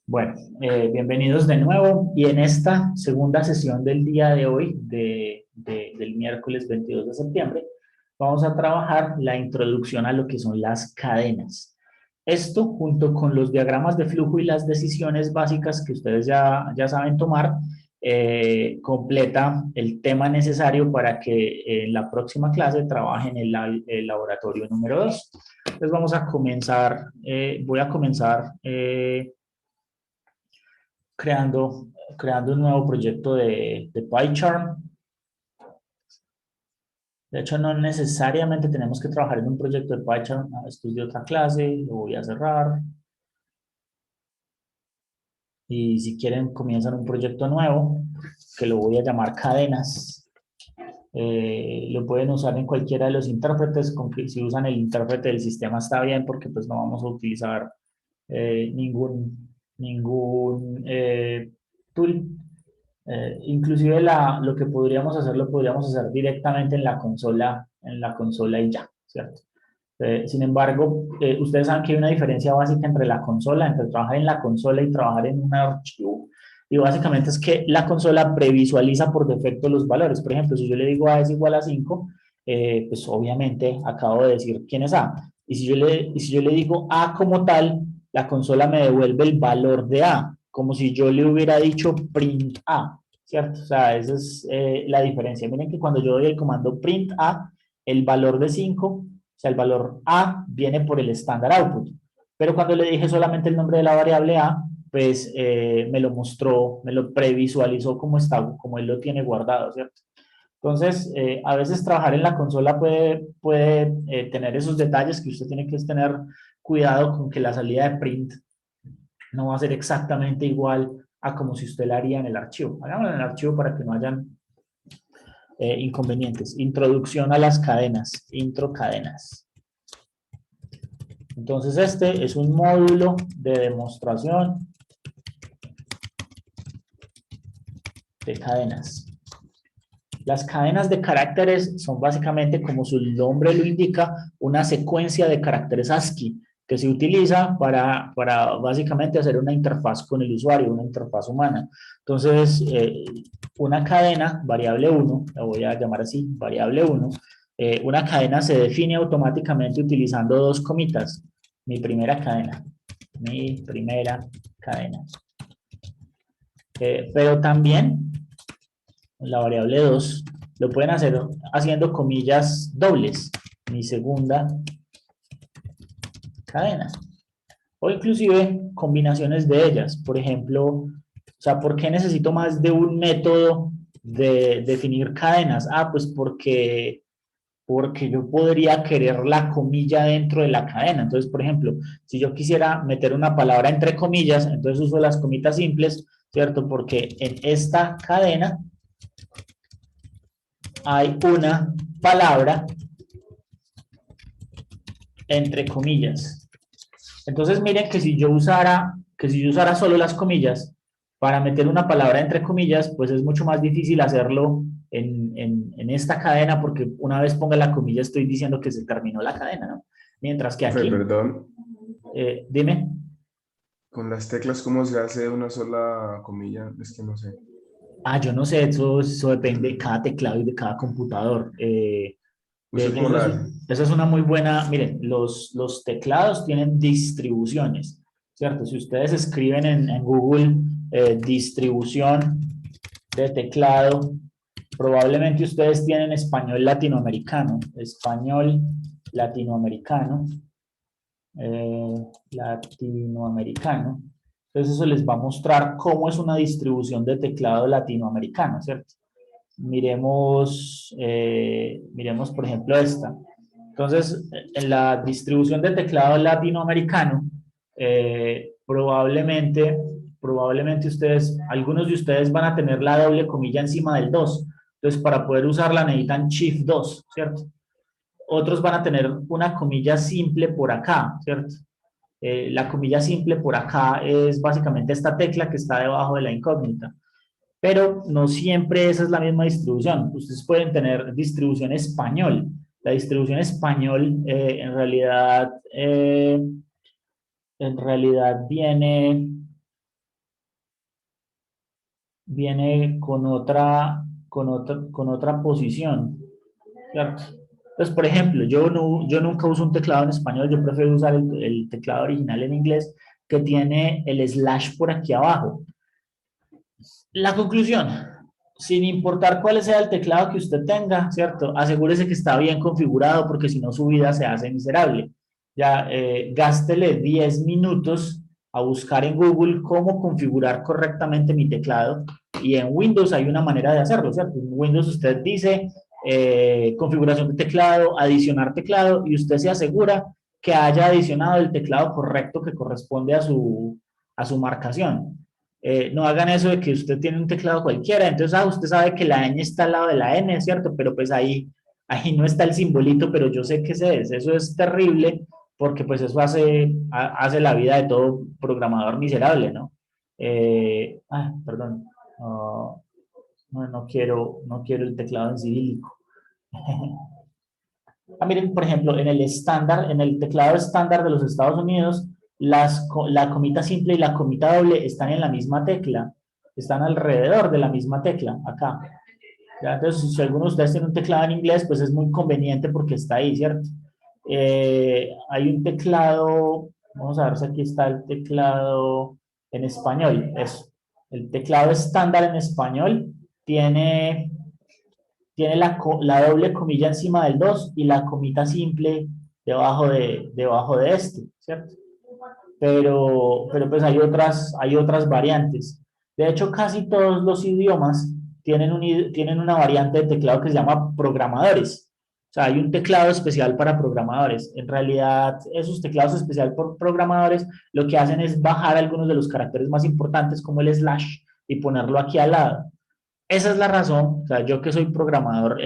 Bueno, bienvenidos de nuevo y en esta segunda sesión del día de hoy, del miércoles 22 de septiembre, vamos a trabajar la introducción a lo que son las cadenas. Esto junto con los diagramas de flujo y las decisiones básicas que ustedes ya saben tomar, completa el tema necesario para que en la próxima clase trabajen el laboratorio número 2. Entonces vamos a comenzar, voy a comenzar creando un nuevo proyecto de PyCharm. De hecho, no necesariamente tenemos que trabajar en un proyecto de PyCharm. Esto es de otra clase, lo voy a cerrar. Y si quieren, comienzan un proyecto nuevo, que lo voy a llamar cadenas. Lo pueden usar en cualquiera de los intérpretes, con que si usan el intérprete del sistema está bien, porque pues no vamos a utilizar ningún tool. Inclusive lo que podríamos hacer, lo podríamos hacer directamente en la consola y ya, ¿cierto? Sin embargo, ustedes saben que hay una diferencia básica entre la consola, entre trabajar en la consola y trabajar en un archivo. Y básicamente es que la consola previsualiza por defecto los valores. Por ejemplo, si yo le digo A es igual a 5, pues obviamente acabo de decir quién es A. Y si yo le digo A como tal, la consola me devuelve el valor de A, como si yo le hubiera dicho print A, ¿cierto? O sea, esa es la diferencia. Miren que cuando yo doy el comando print A, el valor de 5, o sea, el valor A viene por el standard output. Pero cuando le dije solamente el nombre de la variable A, pues me lo mostró, me lo previsualizó como está, como él lo tiene guardado, ¿cierto? Entonces, a veces trabajar en la consola puede tener esos detalles que usted tiene que tener cuidado con que la salida de print no va a ser exactamente igual a como si usted la haría en el archivo. Hagámoslo en el archivo para que no hayan inconvenientes. Introducción a las cadenas, intro cadenas. Entonces este es un módulo de demostración de cadenas. Las cadenas de caracteres son básicamente, como su nombre lo indica, una secuencia de caracteres ASCII que se utiliza para básicamente hacer una interfaz con el usuario, una interfaz humana. Entonces, una cadena, variable 1, la voy a llamar así, variable 1, una cadena se define automáticamente utilizando dos comitas. Mi primera cadena. Pero también la variable 2 lo pueden hacer haciendo comillas dobles. Mi segunda cadena. O inclusive combinaciones de ellas. Por ejemplo, o sea, ¿por qué necesito más de un método de definir cadenas? Pues porque yo podría querer la comilla dentro de la cadena. Entonces, por ejemplo, si yo quisiera meter una palabra entre comillas, entonces uso las comitas simples, ¿cierto? Porque en esta cadena hay una palabra entre comillas. Entonces miren que si yo usara solo las comillas para meter una palabra entre comillas, pues es mucho más difícil hacerlo en esta cadena, porque una vez ponga la comilla estoy diciendo que se terminó la cadena, ¿no? Mientras que Profe, aquí, perdón, dime. con las teclas, ¿cómo se hace una sola comilla? Es que no sé. Yo no sé, eso depende de cada teclado y de cada computador. De ¿Usted hecho, cómo la hace? esa es una muy buena, miren, los teclados tienen distribuciones, ¿cierto? Si ustedes escriben en Google distribución de teclado, probablemente ustedes tienen español latinoamericano, latinoamericano. Entonces eso les va a mostrar cómo es una distribución de teclado latinoamericano, ¿cierto? Miremos por ejemplo esta. Entonces, en la distribución de teclado latinoamericano, probablemente algunos de ustedes van a tener la doble comilla encima del 2. Entonces, para poder usarla necesitan Shift 2, ¿cierto? Otros van a tener una comilla simple por acá, ¿cierto? La comilla simple por acá es básicamente esta tecla que está debajo de la incógnita. Pero no siempre esa es la misma distribución. Ustedes pueden tener distribución español. La distribución español en realidad viene, viene con otra posición, ¿cierto? Entonces, por ejemplo, yo nunca uso un teclado en español, yo prefiero usar el teclado original en inglés que tiene el slash por aquí abajo. La conclusión, sin importar cuál sea el teclado que usted tenga, ¿cierto? Asegúrese que está bien configurado porque si no su vida se hace miserable. Ya, gástele 10 minutos a buscar en Google cómo configurar correctamente mi teclado y en Windows hay una manera de hacerlo, ¿cierto? En Windows usted dice configuración de teclado, adicionar teclado y usted se asegura que haya adicionado el teclado correcto que corresponde a su marcación. No hagan eso de que usted tiene un teclado cualquiera, entonces usted sabe que la ñ está al lado de la N, ¿cierto? Pero pues ahí no está el simbolito, pero yo sé que ese es. Eso es terrible porque pues eso hace la vida de todo programador miserable, ¿no? Perdón. No, no quiero el teclado en cirílico. Miren, por ejemplo, en el estándar, en el teclado estándar de los Estados Unidos, la comita simple y la comita doble están en la misma tecla, están alrededor de la misma tecla, acá. ¿Ya? Entonces, si alguno de ustedes tiene un teclado en inglés, pues es muy conveniente porque está ahí, ¿cierto? Hay un teclado, vamos a ver si aquí está el teclado en español, eso. El teclado estándar en español tiene la doble comilla encima del 2 y la comita simple debajo de este, ¿cierto? Pero pues hay otras variantes. De hecho, casi todos los idiomas tienen una variante de teclado que se llama programadores. O sea, hay un teclado especial para programadores. En realidad, esos teclados especiales por programadores lo que hacen es bajar algunos de los caracteres más importantes, como el slash, y ponerlo aquí al lado. Esa es la razón, o sea, yo que soy programador,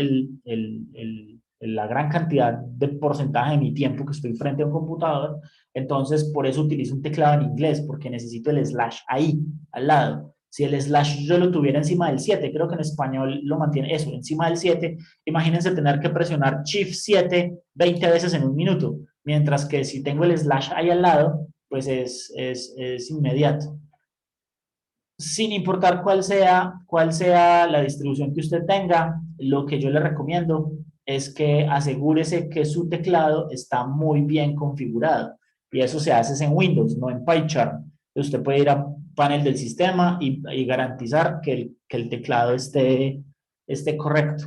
la gran cantidad de porcentaje de mi tiempo que estoy frente a un computador, entonces por eso utilizo un teclado en inglés, porque necesito el slash ahí, al lado. Si el slash yo lo tuviera encima del 7, creo que en español lo mantiene eso, encima del 7, imagínense tener que presionar Shift 7 20 veces en un minuto, mientras que si tengo el slash ahí al lado, pues es inmediato. Sin importar cuál sea la distribución que usted tenga, lo que yo le recomiendo es que asegúrese que su teclado está muy bien configurado. Y eso se hace en Windows, no en PyCharm. Usted puede ir a panel del sistema y garantizar que el teclado esté correcto.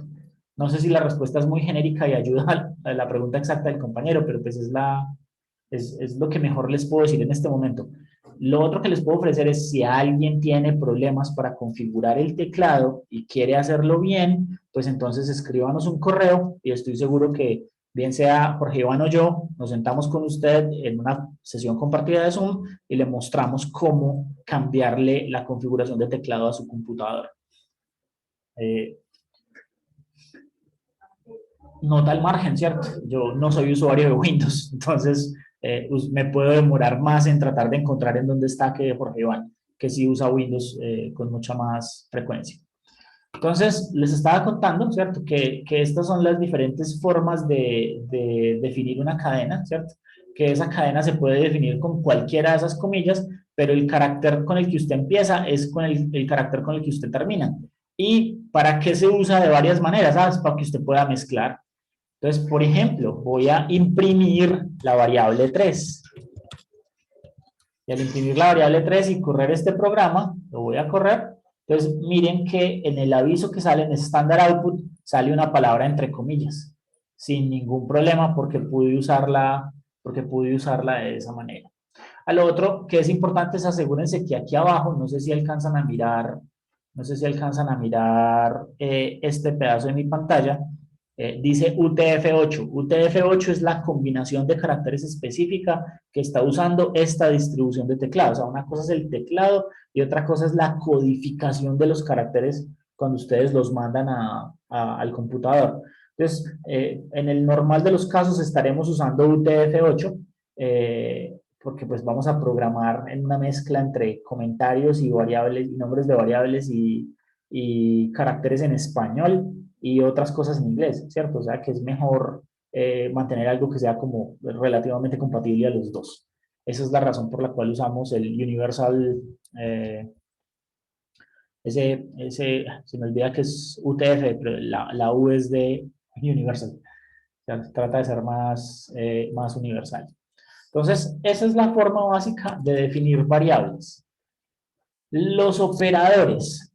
No sé si la respuesta es muy genérica y ayuda a la pregunta exacta del compañero, pero pues es lo que mejor les puedo decir en este momento. Lo otro que les puedo ofrecer es si alguien tiene problemas para configurar el teclado y quiere hacerlo bien, pues entonces escríbanos un correo y estoy seguro que bien sea Jorge Iván o yo, nos sentamos con usted en una sesión compartida de Zoom y le mostramos cómo cambiarle la configuración de teclado a su computadora. Nota al margen, ¿cierto? Yo no soy usuario de Windows, entonces me puedo demorar más en tratar de encontrar en dónde está que Jorge Iván, que sí usa Windows con mucha más frecuencia. Entonces, les estaba contando, ¿cierto? Que estas son las diferentes formas de definir una cadena, ¿cierto? Que esa cadena se puede definir con cualquiera de esas comillas, pero el carácter con el que usted empieza es con el carácter con el que usted termina. ¿Y para qué se usa de varias maneras? ¿Sabes? Para que usted pueda mezclar. Entonces, por ejemplo, voy a imprimir la variable 3. Y al imprimir la variable 3 y correr este programa, lo voy a correr. Entonces, miren que en el aviso que sale en Standard Output sale una palabra entre comillas, sin ningún problema porque pude usarla de esa manera. A lo otro que es importante es asegúrense que aquí abajo, no sé si alcanzan a mirar, este pedazo de mi pantalla, dice UTF-8. UTF-8 es la combinación de caracteres específica que está usando esta distribución de teclado. O sea, una cosa es el teclado y otra cosa es la codificación de los caracteres cuando ustedes los mandan al computador. Entonces, en el normal de los casos estaremos usando UTF-8 porque pues vamos a programar en una mezcla entre comentarios y variables y nombres de variables y caracteres en español y otras cosas en inglés, ¿cierto? O sea que es mejor mantener algo que sea como relativamente compatible a los dos. Esa es la razón por la cual usamos el Universal se me olvida que es UTF, pero la U es de Universal. O sea, trata de ser más universal. Entonces, esa es la forma básica de definir variables. Los operadores.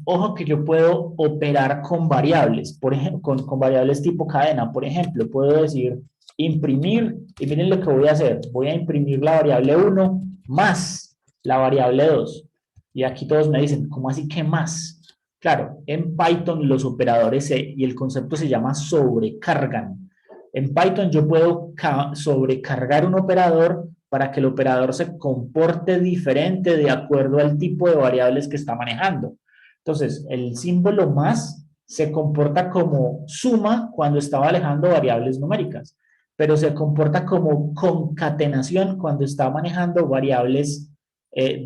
Ojo que yo puedo operar con variables, por ejemplo, con variables tipo cadena. Por ejemplo, puedo decir imprimir, y miren lo que voy a hacer. Voy a imprimir la variable 1 más la variable 2. Y aquí todos me dicen, ¿cómo así que más? Claro, en Python los operadores y el concepto se llama sobrecargan. En Python yo puedo sobrecargar un operador para que el operador se comporte diferente de acuerdo al tipo de variables que está manejando. Entonces, el símbolo más se comporta como suma cuando está manejando variables numéricas, pero se comporta como concatenación cuando está manejando variables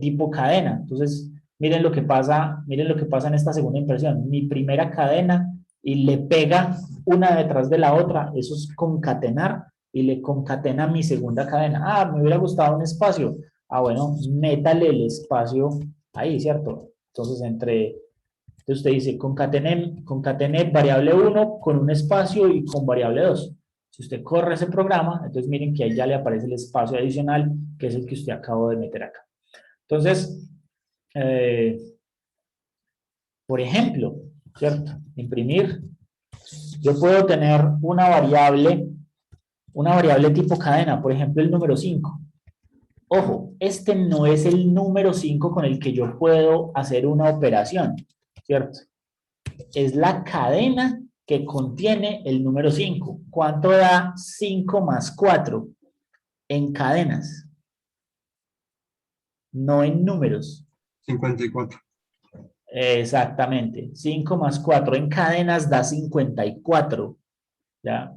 tipo cadena. Entonces, miren lo que pasa en esta segunda impresión. Mi primera cadena y le pega una detrás de la otra, eso es concatenar, y le concatena mi segunda cadena. Me hubiera gustado un espacio. Bueno, métale el espacio ahí, ¿cierto? Entonces, entonces usted dice, concatené variable 1 con un espacio y con variable 2. Si usted corre ese programa, entonces miren que ahí ya le aparece el espacio adicional, que es el que usted acabó de meter acá. Entonces, por ejemplo, ¿cierto? Imprimir. Yo puedo tener una variable tipo cadena, por ejemplo, el número 5. Ojo, este no es el número 5 con el que yo puedo hacer una operación, ¿cierto? Es la cadena que contiene el número 5. ¿Cuánto da 5 más 4? En cadenas, no en números. 54. Exactamente. 5 más 4 en cadenas da 54. ¿Ya?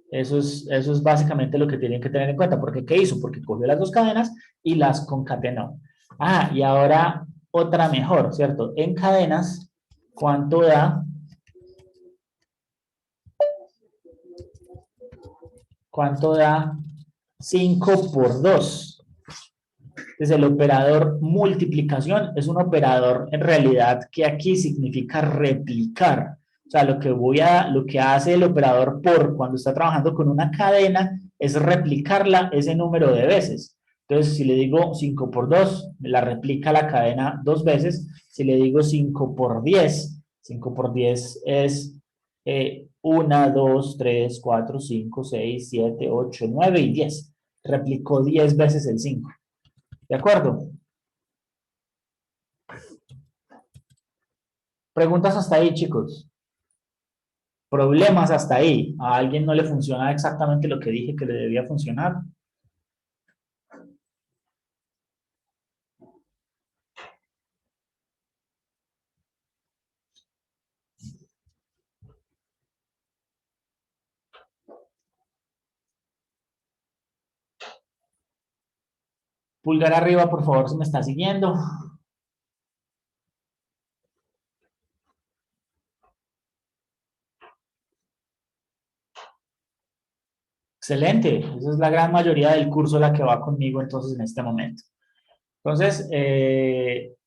Eso es básicamente lo que tienen que tener en cuenta. ¿Porque qué hizo? Porque cogió las dos cadenas y las concatenó. Y ahora otra mejor, ¿cierto? En cadenas, ¿cuánto da? ¿Cuánto da 5 por 2? Entonces el operador multiplicación es un operador en realidad que aquí significa replicar. O sea, lo que hace el operador por cuando está trabajando con una cadena es replicarla ese número de veces. Entonces, si le digo 5 por 2, me la replica la cadena 2 veces. Si le digo 5 por 10, 5 por 10 es 1, 2, 3, 4, 5, 6, 7, 8, 9 y 10. Replicó 10 veces el 5. ¿De acuerdo? Preguntas hasta ahí, chicos. Problemas hasta ahí. A alguien no le funciona exactamente lo que dije que le debía funcionar. Pulgar arriba, por favor, si me está siguiendo. Excelente. Esa es la gran mayoría del curso la que va conmigo entonces en este momento. Entonces,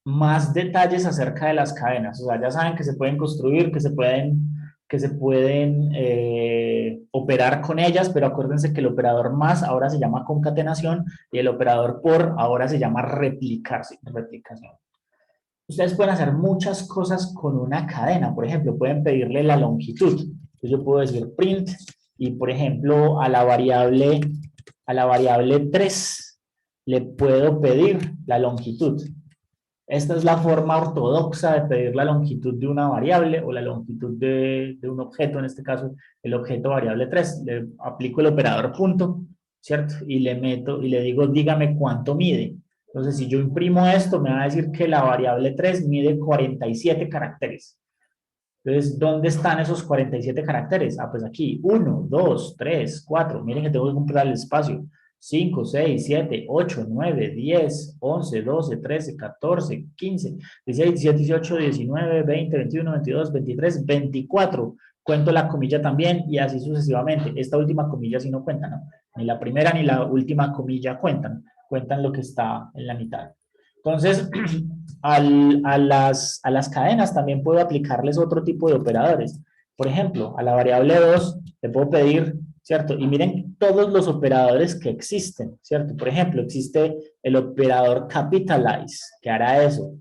más detalles acerca de las cadenas. O sea, ya saben que se pueden construir, que se pueden operar con ellas, pero acuérdense que el operador más ahora se llama concatenación y el operador por ahora se llama replicación. Ustedes pueden hacer muchas cosas con una cadena. Por ejemplo, pueden pedirle la longitud. Entonces yo puedo decir print y, por ejemplo, a la variable 3 le puedo pedir la longitud. Esta es la forma ortodoxa de pedir la longitud de una variable o la longitud de un objeto, en este caso el objeto variable 3. Le aplico el operador punto, ¿cierto? Y le meto y le digo, dígame cuánto mide. Entonces, si yo imprimo esto, me va a decir que la variable 3 mide 47 caracteres. Entonces, ¿dónde están esos 47 caracteres? Pues aquí, 1, 2, 3, 4. Miren que tengo que comprar el espacio. 5, 6, 7, 8, 9, 10, 11, 12, 13, 14, 15, 16, 17, 18, 19, 20, 21, 22, 23, 24. Cuento la comilla también y así sucesivamente. Esta última comilla sí no cuenta, ¿no? Ni la primera ni la última comilla cuentan. Cuentan lo que está en la mitad. Entonces, a las cadenas también puedo aplicarles otro tipo de operadores. Por ejemplo, a la variable 2 le puedo pedir, ¿cierto? Y miren todos los operadores que existen, ¿cierto? Por ejemplo, existe el operador capitalize, que hará eso.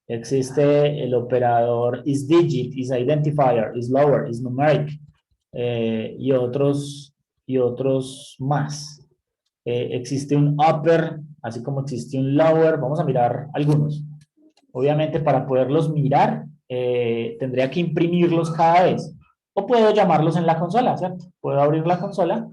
Existe el operador isDigit, isIdentifier, isLower, isNumeric, y otros más. Existe un upper, así como existe un lower. Vamos a mirar algunos. Obviamente, para poderlos mirar, tendría que imprimirlos cada vez. O puedo llamarlos en la consola, ¿cierto? Puedo abrir la consola.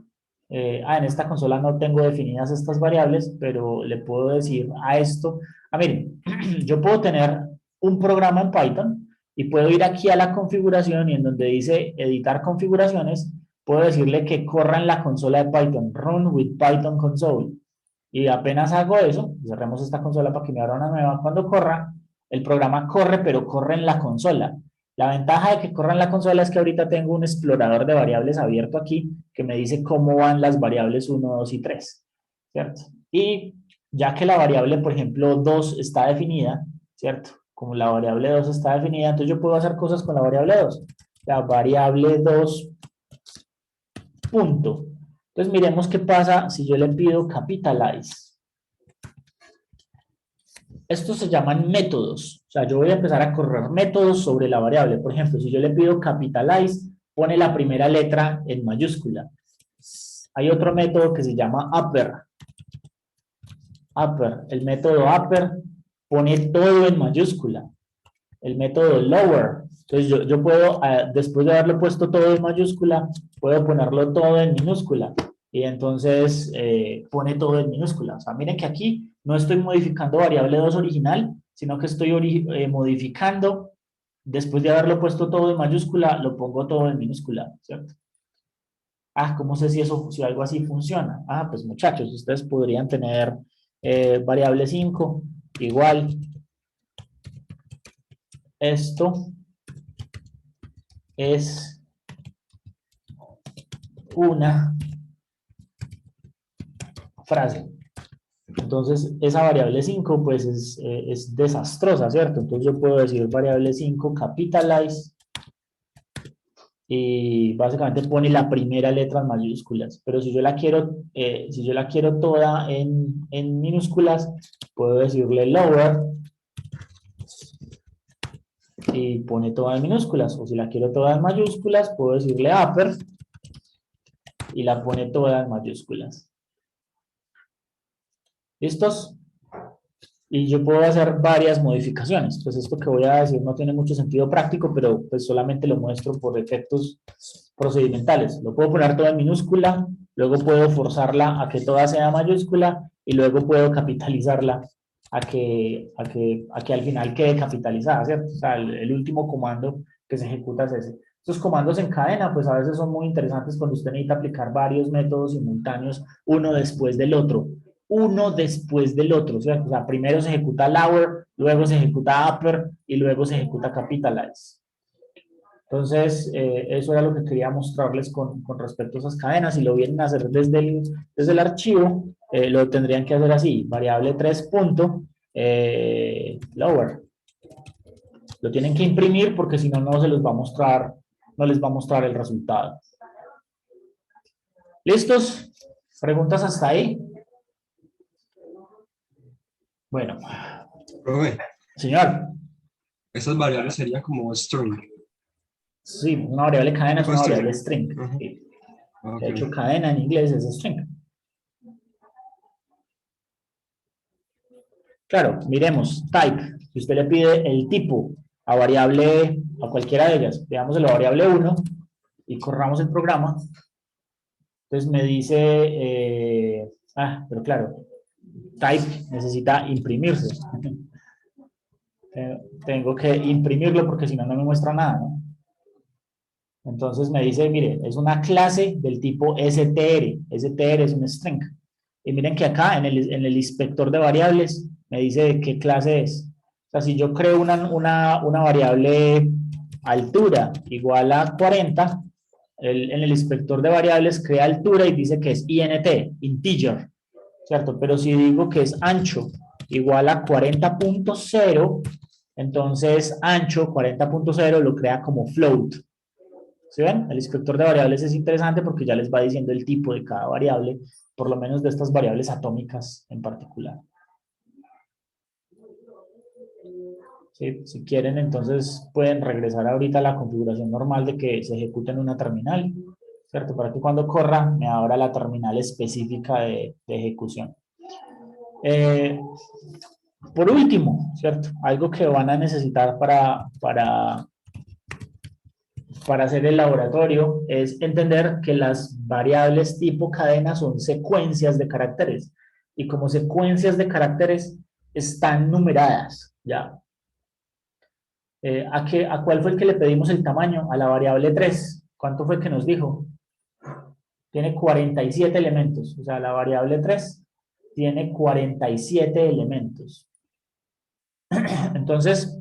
En esta consola no tengo definidas estas variables, pero le puedo decir a esto. Miren, yo puedo tener un programa en Python y puedo ir aquí a la configuración y en donde dice editar configuraciones, puedo decirle que corra en la consola de Python, run with Python console. Y apenas hago eso, cerremos esta consola para que me abra una nueva. Cuando corra, el programa corre, pero corre en la consola. La ventaja de que corra en la consola es que ahorita tengo un explorador de variables abierto aquí que me dice cómo van las variables 1, 2 y 3, ¿cierto? Y ya que la variable, por ejemplo, 2 está definida, ¿cierto? Como la variable 2 está definida, entonces yo puedo hacer cosas con la variable 2. La variable 2 punto. Entonces miremos qué pasa si yo le pido capitalize. Estos se llaman métodos. O sea, yo voy a empezar a correr métodos sobre la variable. Por ejemplo, si yo le pido capitalize, pone la primera letra en mayúscula. Hay otro método que se llama upper. El método upper pone todo en mayúscula. El método lower. Entonces yo puedo, después de haberlo puesto todo en mayúscula, puedo ponerlo todo en minúscula. Y entonces pone todo en minúscula. O sea, miren que aquí no estoy modificando variable 2 original, sino que estoy modificando, después de haberlo puesto todo en mayúscula, lo pongo todo en minúscula, ¿cierto? ¿Cómo sé si algo así funciona? Pues muchachos, ustedes podrían tener variable 5 igual. Esto es una frase. Entonces, esa variable 5, pues, es desastrosa, ¿cierto? Entonces, yo puedo decir variable 5 capitalize y básicamente pone la primera letra en mayúsculas. Pero si yo la quiero toda en minúsculas, puedo decirle lower y pone toda en minúsculas. O si la quiero toda en mayúsculas, puedo decirle upper y la pone toda en mayúsculas. ¿Listos? Y yo puedo hacer varias modificaciones. Pues esto que voy a decir no tiene mucho sentido práctico, pero pues solamente lo muestro por efectos procedimentales. Lo puedo poner todo en minúscula, luego puedo forzarla a que toda sea mayúscula y luego puedo capitalizarla a que al final quede capitalizada, ¿cierto? O sea, el último comando que se ejecuta es ese. Estos comandos en cadena, pues a veces son muy interesantes cuando usted necesita aplicar varios métodos simultáneos, uno después del otro, ¿cierto? O sea, primero se ejecuta lower, luego se ejecuta upper y luego se ejecuta capitalize. Entonces, eso era lo que quería mostrarles con respecto a esas cadenas. Si lo vienen a hacer desde el archivo, lo tendrían que hacer así, variable 3 punto, lower. Lo tienen que imprimir porque si no, no se los va a mostrar, no les va a mostrar el resultado. ¿Listos? ¿Preguntas hasta ahí? Bueno. Profe, Señor. esas variables serían como string. Sí, una variable cadena es una variable string. Okay. De hecho, cadena en inglés es string. Claro, miremos, type. Si usted le pide el tipo a variable, a cualquiera de ellas, digamos la variable 1, y corramos el programa, entonces me dice, pero claro, type necesita imprimirse. Tengo que imprimirlo porque si no, no me muestra nada, ¿no? Entonces me dice, mire, es una clase del tipo str. Str es un string. Y miren que acá en el inspector de variables me dice de qué clase es. O sea, si yo creo una variable altura igual a 40, en el inspector de variables crea altura y dice que es int, integer, ¿cierto? Pero si digo que es ancho igual a 40.0, entonces ancho 40.0 lo crea como float. ¿Sí ven? El inspector de variables es interesante porque ya les va diciendo el tipo de cada variable, por lo menos de estas variables atómicas en particular. ¿Sí? Si quieren, entonces pueden regresar ahorita a la configuración normal de que se ejecute en una terminal, ¿cierto? Para que cuando corra me abra la terminal específica de ejecución. Por último, ¿cierto? Algo que van a necesitar para hacer el laboratorio es entender que las variables tipo cadena son secuencias de caracteres y como secuencias de caracteres están numeradas, ¿ya? ¿A cuál fue el que le pedimos el tamaño? A la variable 3. ¿Cuánto fue que nos dijo? Tiene 47 elementos, o sea, la variable 3 tiene 47 elementos. Entonces,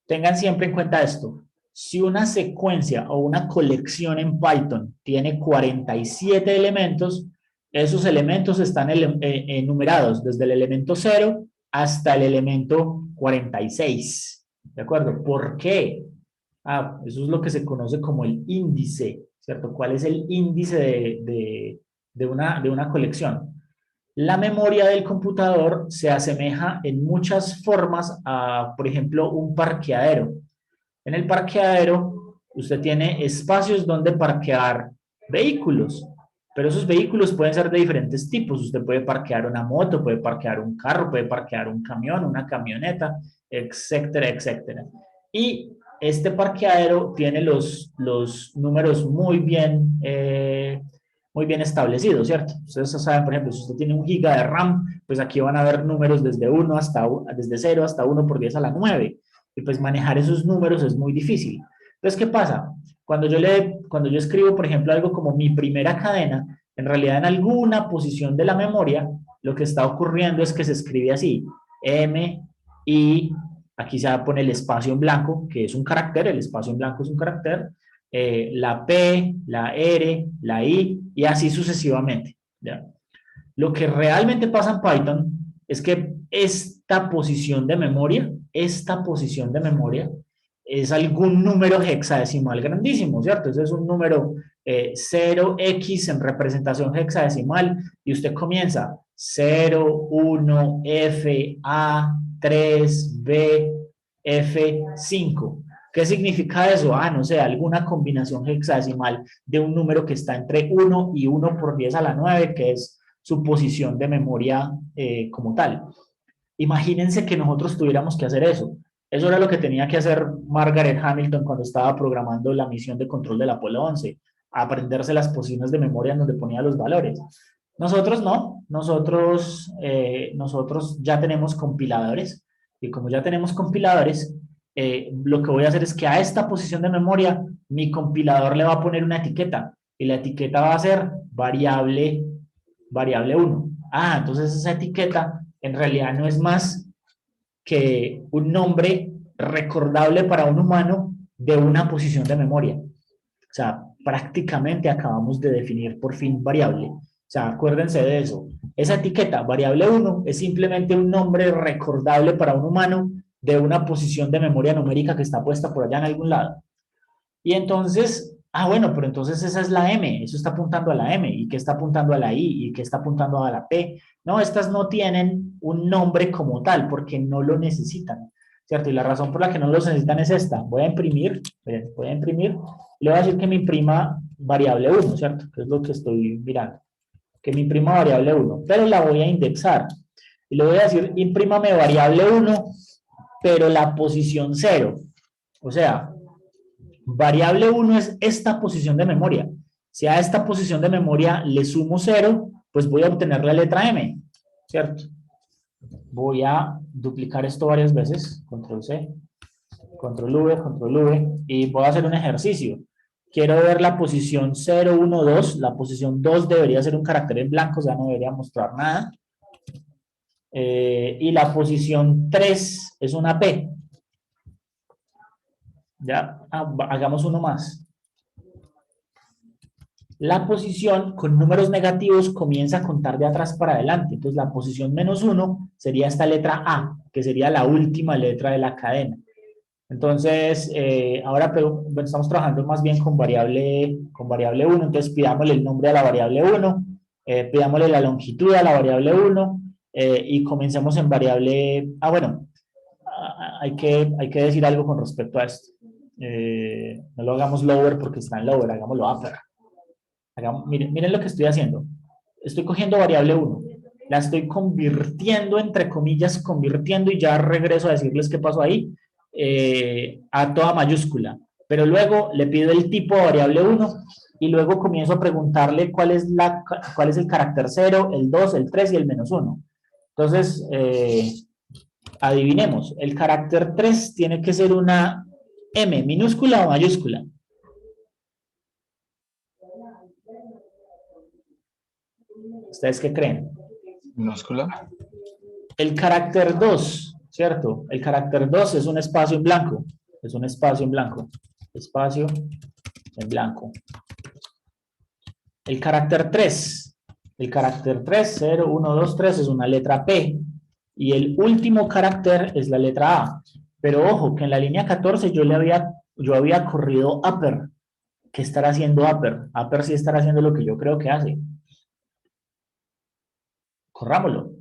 tengan siempre en cuenta esto. Si una secuencia o una colección en Python tiene 47 elementos, esos elementos están enumerados desde el elemento 0 hasta el elemento 46. ¿De acuerdo? ¿Por qué? Eso es lo que se conoce como el índice, ¿cierto? ¿Cuál es el índice de una colección? La memoria del computador se asemeja en muchas formas a, por ejemplo, un parqueadero. En el parqueadero, usted tiene espacios donde parquear vehículos, pero esos vehículos pueden ser de diferentes tipos. Usted puede parquear una moto, puede parquear un carro, puede parquear un camión, una camioneta, etcétera, etcétera. Y este parqueadero tiene los números muy bien establecidos, ¿cierto? Ustedes saben, por ejemplo, si usted tiene 1 GB de RAM, pues aquí van a haber números desde 0 hasta 1 por 10 a la 9. Y pues manejar esos números es muy difícil. Entonces, ¿qué pasa? Cuando yo escribo, por ejemplo, algo como mi primera cadena, en realidad en alguna posición de la memoria, lo que está ocurriendo es que se escribe así, M, I, aquí se pone el espacio en blanco, que es un carácter, el espacio en blanco es un carácter, la P, la R, la I, y así sucesivamente, ¿ya? Lo que realmente pasa en Python es que esta posición de memoria es algún número hexadecimal grandísimo, ¿cierto? Ese es un número 0x en representación hexadecimal y usted comienza 0, 1, F, A, 3, B, F, 5. ¿Qué significa eso? No sé, alguna combinación hexadecimal de un número que está entre 1 y 1 por 10 a la 9, que es su posición de memoria como tal. Imagínense que nosotros tuviéramos que hacer eso. Eso era lo que tenía que hacer Margaret Hamilton cuando estaba programando la misión de control del Apolo 11, aprenderse las posiciones de memoria en donde ponía los valores. Nosotros no, nosotros ya tenemos compiladores y como ya tenemos compiladores, lo que voy a hacer es que a esta posición de memoria mi compilador le va a poner una etiqueta y la etiqueta va a ser variable 1. Entonces esa etiqueta en realidad no es más que un nombre recordable para un humano de una posición de memoria. O sea, prácticamente acabamos de definir por fin variable. O sea, acuérdense de eso. Esa etiqueta, variable 1, es simplemente un nombre recordable para un humano de una posición de memoria numérica que está puesta por allá en algún lado. Y entonces, bueno, pero entonces esa es la M, eso está apuntando a la M, y que está apuntando a la I, y que está apuntando a la P. No, estas no tienen un nombre como tal, porque no lo necesitan, ¿cierto? Y la razón por la que no los necesitan es esta. Voy a imprimir, y le voy a decir que me imprima variable 1, ¿cierto? Que es lo que estoy mirando. Que me imprima variable 1, pero la voy a indexar. Y le voy a decir, imprímame variable 1, pero la posición 0. O sea, variable 1 es esta posición de memoria. Si a esta posición de memoria le sumo 0, pues voy a obtener la letra M, ¿cierto? Voy a duplicar esto varias veces, control C, control V, y voy a hacer un ejercicio. Quiero ver la posición 0, 1, 2. La posición 2 debería ser un carácter en blanco, o sea, no debería mostrar nada. Y la posición 3 es una P. Ya, hagamos uno más. La posición con números negativos comienza a contar de atrás para adelante. Entonces, la posición -1 sería esta letra A, que sería la última letra de la cadena. Entonces, ahora bueno, estamos trabajando más bien con variable 1, entonces pidámosle el nombre a la variable 1, pidámosle la longitud a la variable 1 y comencemos en variable... bueno, hay que decir algo con respecto a esto. No lo hagamos lower porque está en lower, hagámoslo upper. Miren lo que estoy haciendo. Estoy cogiendo variable 1, la estoy convirtiendo, entre comillas, convirtiendo, y ya regreso a decirles qué pasó ahí, a toda mayúscula. Pero luego le pido el tipo de variable 1 y luego comienzo a preguntarle cuál es el carácter 0, el 2, el 3 y el -1. Entonces, adivinemos, el carácter 3 tiene que ser una M, minúscula o mayúscula. ¿Ustedes qué creen? Minúscula. El carácter 2, ¿cierto? El carácter 2 es un espacio en blanco. Es un espacio en blanco. Espacio en blanco. El carácter 3. El carácter 3, 0, 1, 2, 3 es una letra P. Y el último carácter es la letra A. Pero ojo, que en la línea 14 yo había corrido upper. ¿Qué estará haciendo upper? Upper sí estará haciendo lo que yo creo que hace. Corrámoslo.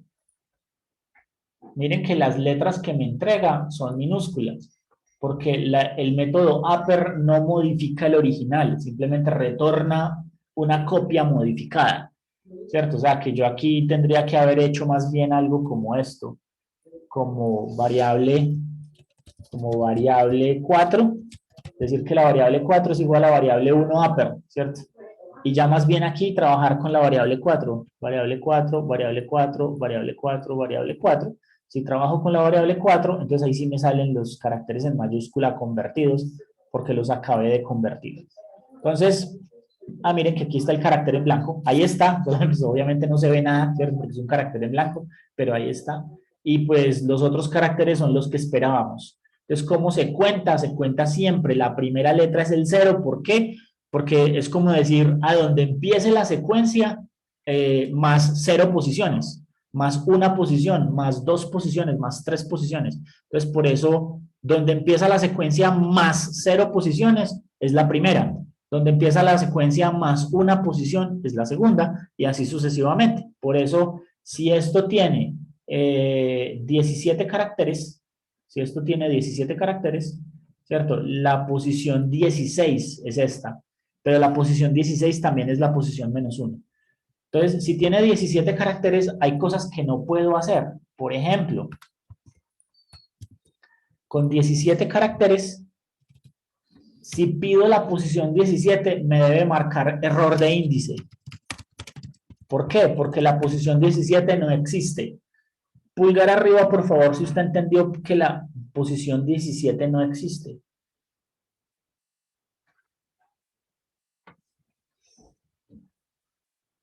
Miren que las letras que me entrega son minúsculas, porque el método upper no modifica el original, simplemente retorna una copia modificada, ¿cierto? O sea, que yo aquí tendría que haber hecho más bien algo como esto, como variable 4, decir que la variable 4 es igual a variable 1 upper, ¿cierto? Y ya más bien aquí trabajar con la variable 4, variable 4, variable 4, variable 4, variable 4. Si trabajo con la variable 4, entonces ahí sí me salen los caracteres en mayúscula convertidos, porque los acabé de convertir. Entonces, miren que aquí está el carácter en blanco. Ahí está, pues obviamente no se ve nada, ¿cierto? Porque es un carácter en blanco, pero ahí está. Y pues los otros caracteres son los que esperábamos. Entonces, ¿cómo se cuenta? Se cuenta siempre. La primera letra es el 0. ¿Por qué? Porque es como decir, a donde empiece la secuencia, más 0 posiciones, más 1 posición, más 2 posiciones, más 3 posiciones. Entonces, por eso, donde empieza la secuencia más 0 posiciones es la primera. Donde empieza la secuencia más 1 posición es la segunda, y así sucesivamente. Por eso, si esto tiene 17 caracteres, ¿cierto? La posición 16 es esta, pero la posición 16 también es la posición -1. Entonces, si tiene 17 caracteres, hay cosas que no puedo hacer. Por ejemplo, con 17 caracteres, si pido la posición 17, me debe marcar error de índice. ¿Por qué? Porque la posición 17 no existe. Pulgar arriba, por favor, si usted entendió que la posición 17 no existe.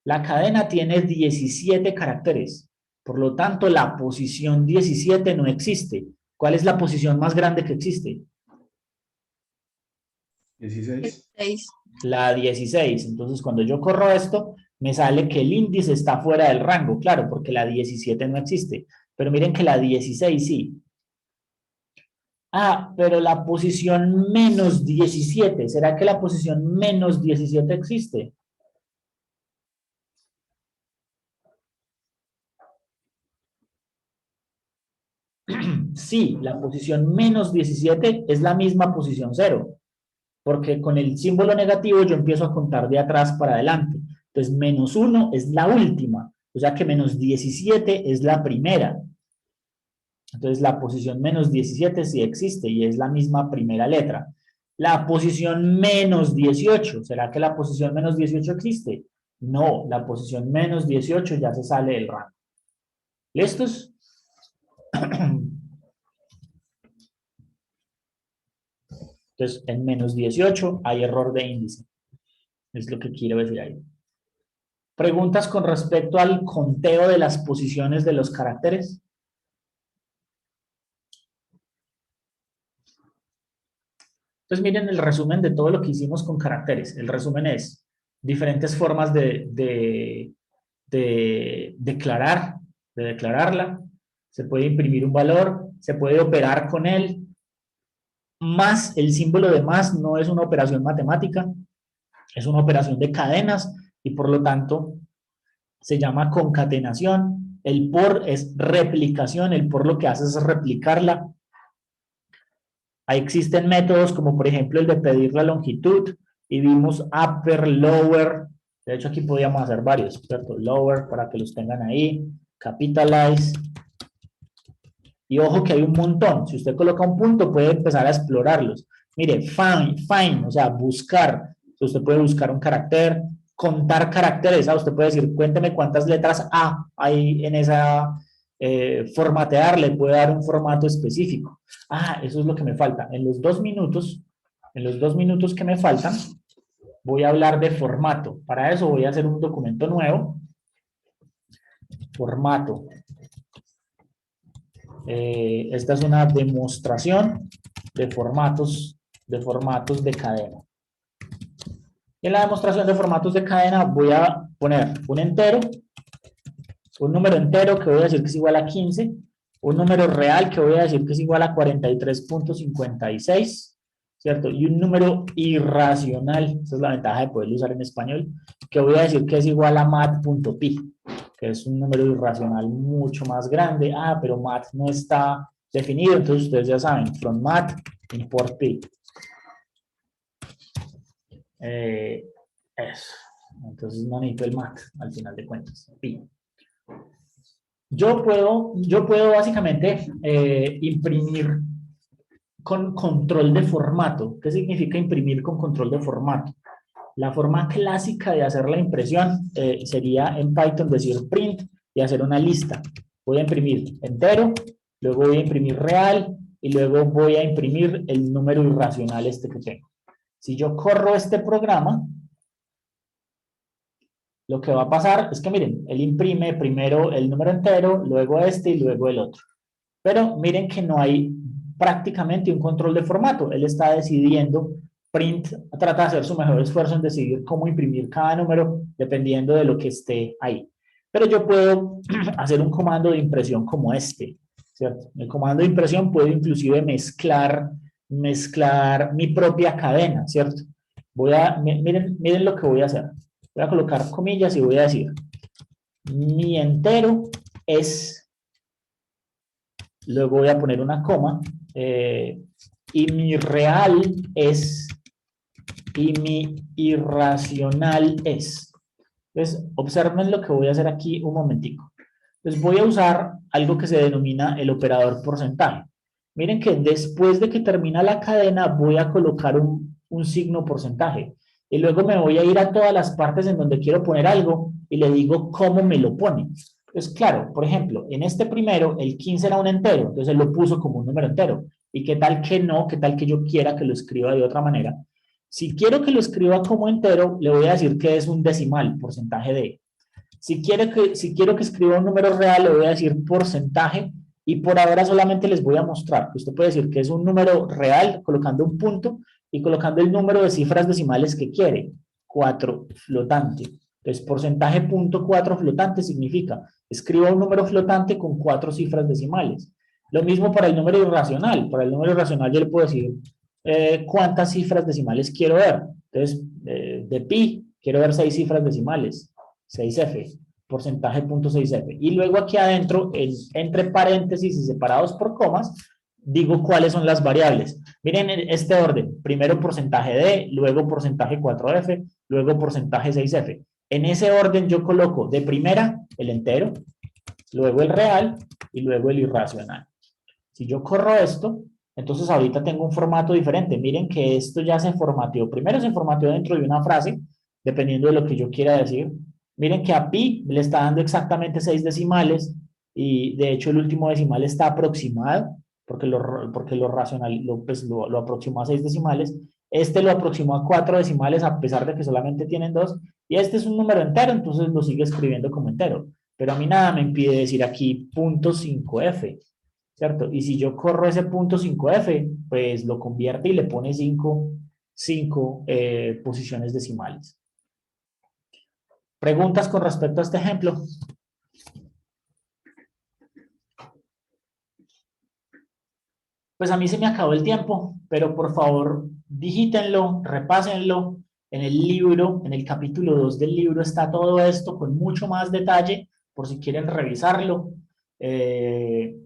La cadena tiene 17 caracteres, por lo tanto la posición 17 no existe. ¿Cuál es la posición más grande que existe? 16. 6. La 16. Entonces cuando yo corro esto, me sale que el índice está fuera del rango, claro, porque la 17 no existe. Pero miren que la 16 sí. Pero la posición -17, ¿será que la posición -17 existe? Sí, la posición -17 es la misma posición 0, porque con el símbolo negativo yo empiezo a contar de atrás para adelante. Entonces, -1 es la última, o sea que -17 es la primera. Entonces, la posición -17 sí existe y es la misma primera letra. La posición -18, ¿será que la posición -18 existe? No, la posición -18 ya se sale del rango. ¿Listos? Entonces, en -18 hay error de índice. Es lo que quiero decir ahí. ¿Preguntas con respecto al conteo de las posiciones de los caracteres? Entonces, miren el resumen de todo lo que hicimos con caracteres. El resumen es, diferentes formas de declararla. Se puede imprimir un valor, se puede operar con él. Más, el símbolo de más no es una operación matemática, es una operación de cadenas y por lo tanto se llama concatenación. El por es replicación, el por lo que hace es replicarla. Ahí existen métodos como por ejemplo el de pedir la longitud y vimos upper, lower. De hecho aquí podríamos hacer varios, ¿cierto? Lower para que los tengan ahí, capitalize. Y ojo que hay un montón. Si usted coloca un punto puede empezar a explorarlos. Mire, find, o sea, buscar. Usted puede buscar un carácter, contar caracteres. Usted puede decir, cuénteme cuántas letras A hay en esa formatear, le puede dar un formato específico. Eso es lo que me falta. En los 2 minutos que me faltan, voy a hablar de formato. Para eso voy a hacer un documento nuevo. Formato. Esta es una demostración de formatos de cadena. En la demostración de formatos de cadena voy a poner un entero, un número entero que voy a decir que es igual a 15, un número real que voy a decir que es igual a 43.56, ¿cierto? Y un número irracional, esa es la ventaja de poderlo usar en español, que voy a decir que es igual a mat.pi, que es un número irracional mucho más grande. Pero mat no está definido, entonces ustedes ya saben, from mat import pi. Eso. Entonces no necesito el mat al final de cuentas, pi. Yo puedo básicamente imprimir con control de formato. ¿Qué significa imprimir con control de formato? La forma clásica de hacer la impresión sería en Python decir print y hacer una lista. Voy a imprimir entero, luego voy a imprimir real y luego voy a imprimir el número irracional este que tengo. Si yo corro este programa, lo que va a pasar es que miren, él imprime primero el número entero, luego este y luego el otro. Pero miren que no hay prácticamente un control de formato. Él está decidiendo, print trata de hacer su mejor esfuerzo en decidir cómo imprimir cada número dependiendo de lo que esté ahí. Pero yo puedo hacer un comando de impresión como este, ¿cierto? El comando de impresión puede inclusive mezclar mi propia cadena, ¿cierto? Miren lo que voy a hacer. Voy a colocar comillas y voy a decir, mi entero es, luego voy a poner una coma, y mi real es, y mi irracional es. Entonces, observen lo que voy a hacer aquí un momentico. Entonces, voy a usar algo que se denomina el operador porcentaje. Miren que después de que termina la cadena, voy a colocar un signo porcentaje. Y luego me voy a ir a todas las partes en donde quiero poner algo y le digo cómo me lo pone. Pues claro, por ejemplo, en este primero, el 15 era un entero, entonces él lo puso como un número entero. ¿Y qué tal que no? ¿Qué tal que yo quiera que lo escriba de otra manera? Si quiero que lo escriba como entero, le voy a decir que es un decimal, porcentaje de. Si quiero que escriba un número real, le voy a decir porcentaje. Y por ahora solamente les voy a mostrar que usted puede decir que es un número real colocando un punto y colocando el número de cifras decimales que quiere, 4 flotante. Entonces, porcentaje punto 4 flotante significa, escriba un número flotante con 4 cifras decimales. Lo mismo para el número irracional. Para el número irracional yo le puedo decir cuántas cifras decimales quiero ver. Entonces, de pi, quiero ver 6 cifras decimales. 6F, porcentaje punto 6F. Y luego aquí adentro, entre paréntesis y separados por comas, digo cuáles son las variables. Miren este orden, primero porcentaje D, luego porcentaje 4F, luego porcentaje 6F. En ese orden yo coloco de primera el entero, luego el real y luego el irracional. Si yo corro esto, entonces ahorita tengo un formato diferente. Miren que esto ya se formateó. Primero se formateó dentro de una frase, dependiendo de lo que yo quiera decir. Miren que a pi le está dando exactamente 6 decimales y de hecho el último decimal está aproximado porque lo racional lo aproximó a 6 decimales. Este lo aproximó a 4 decimales a pesar de que solamente tienen 2 y este es un número entero, entonces lo sigue escribiendo como entero. Pero a mí nada me impide decir aquí .5f, ¿cierto? Y si yo corro ese .5f, pues lo convierte y le pone 5 posiciones decimales. ¿Preguntas con respecto a este ejemplo? Pues a mí se me acabó el tiempo, pero por favor, digítenlo, repásenlo. En el libro, en el capítulo 2 del libro está todo esto con mucho más detalle, por si quieren revisarlo. Y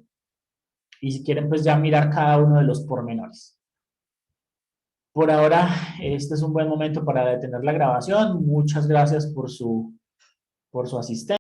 si quieren, pues ya mirar cada uno de los pormenores. Por ahora, este es un buen momento para detener la grabación. Muchas gracias por su asistencia.